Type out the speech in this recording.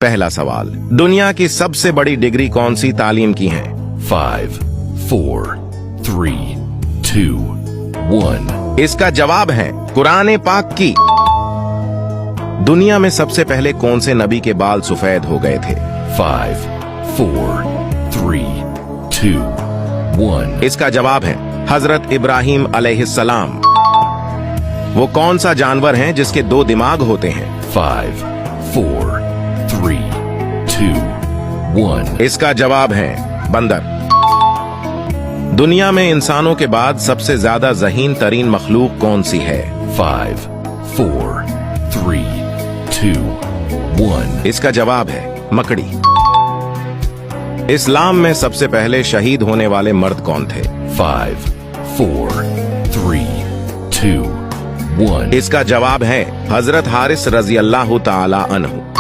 पहला सवाल, दुनिया की सबसे बड़ी डिग्री कौन सी तालीम की है? 5, 4, 3, 2, 1. इसका जवाब है कुरान पाक की। दुनिया में सबसे पहले कौन से नबी के बाल सफेद हो गए थे? 5, 4, 3, 2, 1. इसका जवाब है हजरत इब्राहिम अलैहिस्सलाम। वो कौन सा जानवर है जिसके 2 दिमाग होते हैं? 5, 4, 3, 2, 1. इसका जवाब है बंदर। दुनिया में इंसानों के बाद सबसे ज्यादा ज़हीन तरीन मखलूक कौन सी है? 5, 4, 3, 2, 1. इसका जवाब है मकड़ी। इस्लाम में सबसे पहले शहीद होने वाले मर्द कौन थे? 5, 4, 3, 2, 1. इसका जवाब है हजरत हारिस रजी अल्लाह ताला अन्हु।